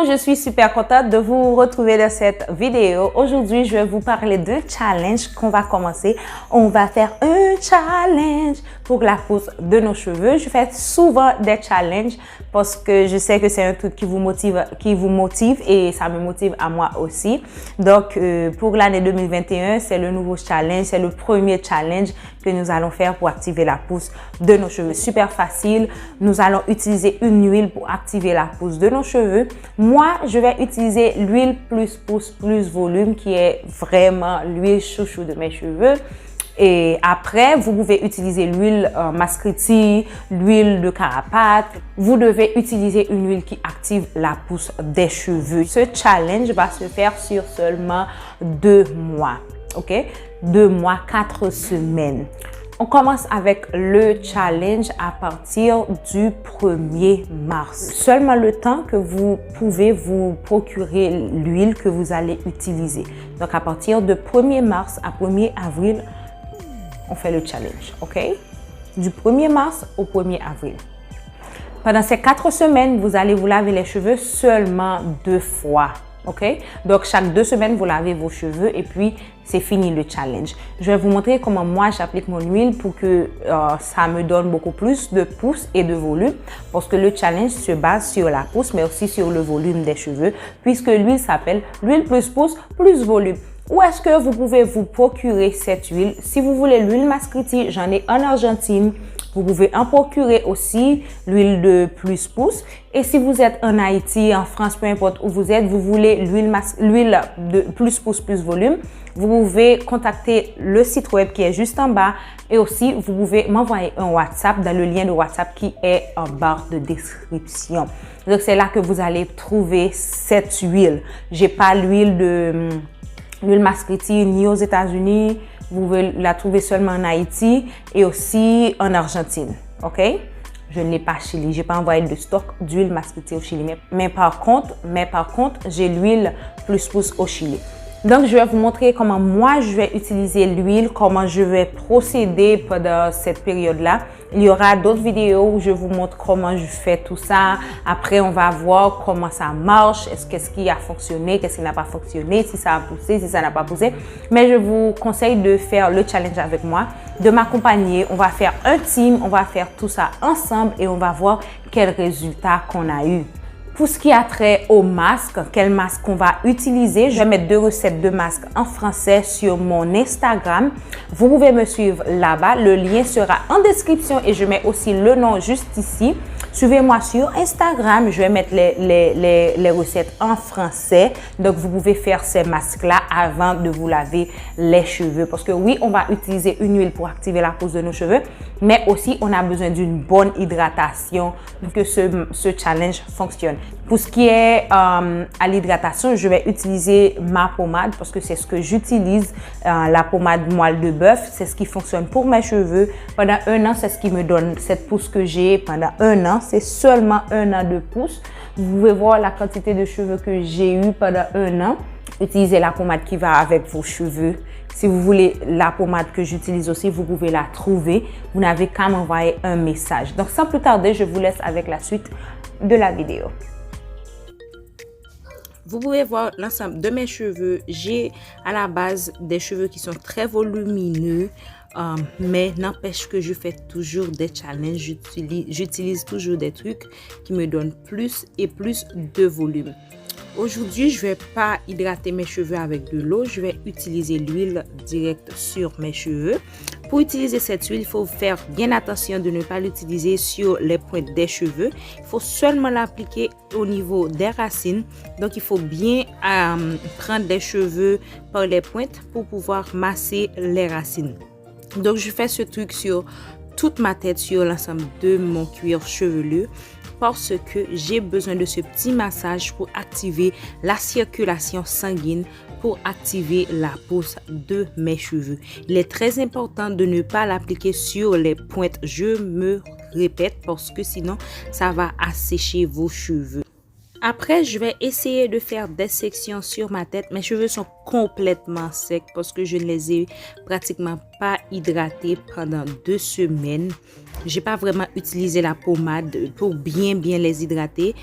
Je suis super contente de vous retrouver dans cette vidéo. Aujourd'hui, je vais vous parler d'un challenge qu'on va commencer. On va faire un challenge pour la pousse de nos cheveux. Je fais souvent des challenges parce que je sais que c'est un truc qui vous motive et ça me motive à moi aussi. Donc, pour l'année 2021, c'est le nouveau challenge, c'est le premier challenge que nous allons faire pour activer la pousse de nos cheveux. Super facile. Nous allons utiliser une huile pour activer la pousse de nos cheveux. Moi, je vais utiliser l'huile plus pousse plus volume qui est vraiment l'huile chouchou de mes cheveux. Et après, vous pouvez utiliser l'huile Mascriti, l'huile de Carapate. Vous devez utiliser une huile qui active la pousse des cheveux. Ce challenge va se faire sur seulement 2 mois. OK? 2 mois, 4 semaines. On commence avec le challenge à partir du 1er mars. Seulement le temps que vous pouvez vous procurer l'huile que vous allez utiliser. Donc, à partir de 1er mars à 1er avril, on fait le challenge, OK? Du 1er mars au 1er avril. Pendant ces 4 semaines, vous allez vous laver les cheveux seulement 2 fois, OK? Donc, chaque 2 semaines, vous lavez vos cheveux et puis c'est fini le challenge. Je vais vous montrer comment moi j'applique mon huile pour que ça me donne beaucoup plus de pousse et de volume parce que le challenge se base sur la pousse mais aussi sur le volume des cheveux puisque l'huile s'appelle l'huile plus pousse plus volume. Où est-ce que vous pouvez vous procurer cette huile? Si vous voulez l'huile Mascriti, j'en ai en Argentine. Vous pouvez en procurer aussi l'huile de plus pousse. Et si vous êtes en Haïti, en France, peu importe où vous êtes, vous voulez l'huile de plus pousse plus volume, vous pouvez contacter le site web qui est juste en bas. Et aussi, vous pouvez m'envoyer un WhatsApp dans le lien de WhatsApp qui est en barre de description. Donc, c'est là que vous allez trouver cette huile. J'ai pas l'huile Mascriti ni aux États-Unis. Vous pouvez la trouver seulement en Haïti et aussi en Argentine. OK? Je ne l'ai pas à Chili. Je n'ai pas envoyé de stock d'huile Mascriti au Chili. Mais par contre, j'ai l'huile plus pousse au Chili. Donc, je vais vous montrer comment moi, je vais utiliser l'huile, comment je vais procéder pendant cette période-là. Il y aura d'autres vidéos où je vous montre comment je fais tout ça. Après, on va voir comment ça marche. Qu'est-ce qui a fonctionné, qu'est-ce qui n'a pas fonctionné, si ça a poussé, si ça n'a pas poussé. Mais je vous conseille de faire le challenge avec moi, de m'accompagner. On va faire un team, on va faire tout ça ensemble et on va voir quel résultat qu'on a eu. Pour ce qui a trait au masque, quel masque on va utiliser, je vais mettre 2 recettes de masques en français sur mon Instagram. Vous pouvez me suivre là-bas. Le lien sera en description et je mets aussi le nom juste ici. Suivez-moi sur Instagram. Je vais mettre les recettes en français. Donc, vous pouvez faire ces masques-là avant de vous laver les cheveux. Parce que oui, on va utiliser une huile pour activer la pousse de nos cheveux. Mais aussi, on a besoin d'une bonne hydratation pour que ce challenge fonctionne. Pour ce qui est à l'hydratation, je vais utiliser ma pommade parce que c'est ce que j'utilise, la pommade moelle de bœuf. C'est ce qui fonctionne pour mes cheveux. Pendant 1 an, c'est ce qui me donne cette pousse que j'ai pendant 1 an. C'est seulement 1 an de pousse. Vous pouvez voir la quantité de cheveux que j'ai eu pendant 1 an. Utilisez la pommade qui va avec vos cheveux. Si vous voulez la pommade que j'utilise aussi, vous pouvez la trouver. Vous n'avez qu'à m'envoyer un message. Donc, sans plus tarder, je vous laisse avec la suite de la vidéo. Vous pouvez voir l'ensemble de mes cheveux. J'ai à la base des cheveux qui sont très volumineux. Mais n'empêche que je fais toujours des challenges. J'utilise toujours des trucs qui me donnent plus et plus de volume. Aujourd'hui, je ne vais pas hydrater mes cheveux avec de l'eau. Je vais utiliser l'huile directe sur mes cheveux. Pour utiliser cette huile, il faut faire bien attention de ne pas l'utiliser sur les pointes des cheveux. Il faut seulement l'appliquer au niveau des racines. Donc, il faut bien prendre les cheveux par les pointes pour pouvoir masser les racines. Donc, je fais ce truc sur toute ma tête, sur l'ensemble de mon cuir chevelu parce que j'ai besoin de ce petit massage pour activer la circulation sanguine, pour activer la pousse de mes cheveux. Il est très important de ne pas l'appliquer sur les pointes. Je me répète parce que sinon, ça va assécher vos cheveux. Après, je vais essayer de faire des sections sur ma tête. Mes cheveux sont complètement secs parce que je ne les ai pratiquement pas hydratés pendant 2 semaines. J'ai pas vraiment utilisé la pommade pour bien les hydrater.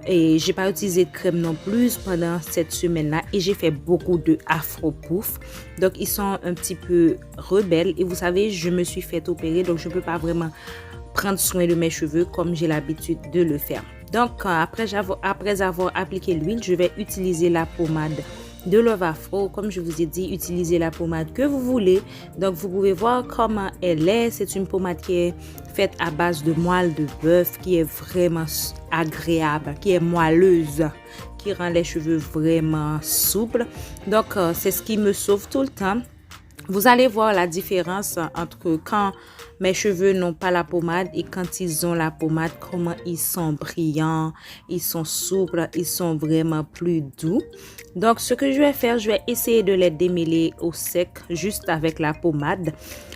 Et j'ai pas utilisé de crème non plus pendant cette semaine-là. Et j'ai fait beaucoup de afro pouf. Donc, ils sont un petit peu rebelles. Et vous savez, je me suis fait opérer. Donc, je peux pas vraiment prendre soin de mes cheveux comme j'ai l'habitude de le faire. Donc, après avoir appliqué l'huile, je vais utiliser la pommade de Love Afro. Comme je vous ai dit, utilisez la pommade que vous voulez. Donc, vous pouvez voir comment elle est. C'est une pommade qui est faite à base de moelle de bœuf, qui est vraiment agréable, qui est moelleuse, qui rend les cheveux vraiment souples. Donc, c'est ce qui me sauve tout le temps. Vous allez voir la différence entre quand mes cheveux n'ont pas la pommade et quand ils ont la pommade, comment ils sont brillants, ils sont souples, ils sont vraiment plus doux. Donc, ce que je vais faire, je vais essayer de les démêler au sec juste avec la pommade.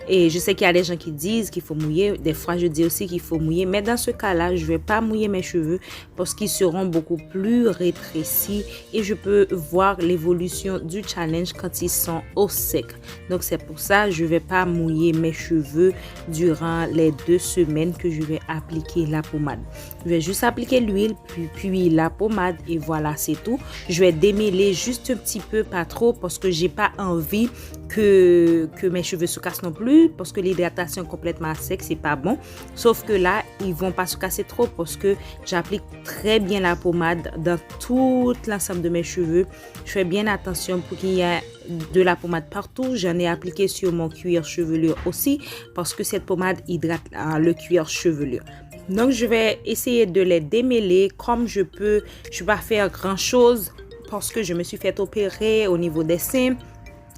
Et je sais qu'il y a des gens qui disent qu'il faut mouiller. Des fois, je dis aussi qu'il faut mouiller. Mais dans ce cas-là, je ne vais pas mouiller mes cheveux parce qu'ils seront beaucoup plus rétrécis. Et je peux voir l'évolution du challenge quand ils sont au sec. Donc, c'est pour ça que je ne vais pas mouiller mes cheveux durant les 2 semaines que je vais appliquer la pommade. Je vais juste appliquer l'huile, puis la pommade. Et voilà, c'est tout. Je vais démêler juste un petit peu, pas trop, parce que j'ai pas envie que mes cheveux se cassent non plus, parce que l'hydratation complètement sec, c'est pas bon. Sauf que là, ils vont pas se casser trop parce que j'applique très bien la pommade dans tout l'ensemble de mes cheveux. Je fais bien attention pour qu'il y ait de la pommade partout. J'en ai appliqué sur mon cuir chevelu aussi parce que cette pommade hydrate le cuir chevelu. Donc, je vais essayer de les démêler comme je peux. Je ne vais pas faire grand chose parce que je me suis fait opérer au niveau des seins.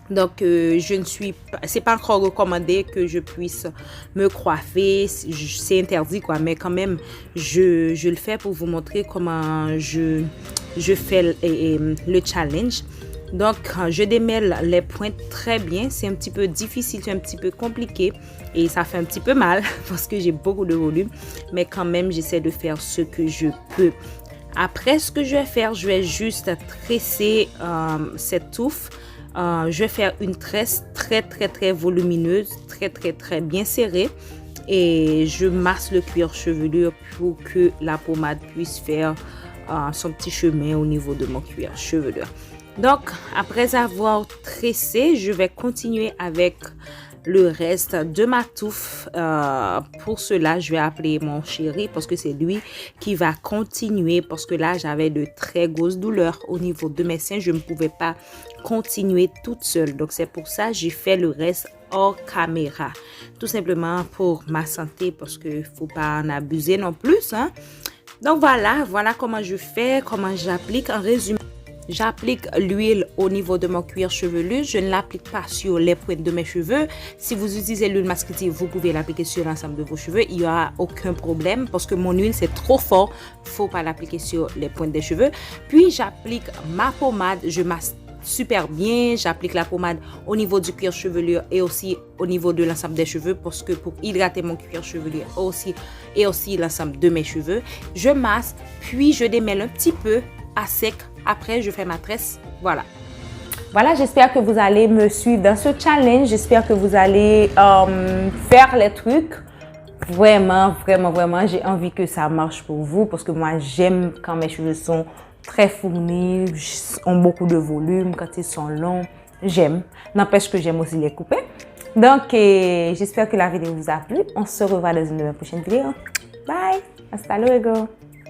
Donc, c'est pas encore recommandé que je puisse me coiffer. C'est interdit, quoi. Mais quand même, je le fais pour vous montrer comment je fais le challenge. Donc, je démêle les pointes très bien. C'est un petit peu difficile, c'est un petit peu compliqué. Et ça fait un petit peu mal parce que j'ai beaucoup de volume. Mais quand même, j'essaie de faire ce que je peux. Après, ce que je vais faire, je vais juste tresser cette touffe. Je vais faire une tresse très volumineuse, très bien serrée. Et je masse le cuir chevelu pour que la pommade puisse faire son petit chemin au niveau de mon cuir chevelu. Donc, après avoir tressé, je vais continuer avec le reste de ma touffe. Pour cela, je vais appeler mon chéri parce que c'est lui qui va continuer parce que là, j'avais de très grosses douleurs au niveau de mes seins. Je ne pouvais pas continuer toute seule. Donc, c'est pour ça que j'ai fait le reste hors caméra. Tout simplement pour ma santé parce qu'il ne faut pas en abuser non plus, hein. Donc, voilà comment je fais, comment j'applique. En résumé, j'applique l'huile au niveau de mon cuir chevelu. Je ne l'applique pas sur les pointes de mes cheveux. Si vous utilisez l'huile masquée, vous pouvez l'appliquer sur l'ensemble de vos cheveux. Il n'y aura aucun problème parce que mon huile, c'est trop fort. Il ne faut pas l'appliquer sur les pointes des cheveux. Puis, j'applique ma pommade. Je masse super bien. J'applique la pommade au niveau du cuir chevelu et aussi au niveau de l'ensemble des cheveux parce que pour hydrater mon cuir chevelu et aussi l'ensemble de mes cheveux, je masse puis je démêle un petit peu à sec. Après, je fais ma tresse. Voilà, j'espère que vous allez me suivre dans ce challenge. J'espère que vous allez faire les trucs. Vraiment, j'ai envie que ça marche pour vous parce que moi, j'aime quand mes cheveux sont très fournis, ont beaucoup de volume, quand ils sont longs. J'aime. N'empêche que j'aime aussi les couper. Donc, j'espère que la vidéo vous a plu. On se revoit dans une prochaine vidéo. Bye! Hasta luego!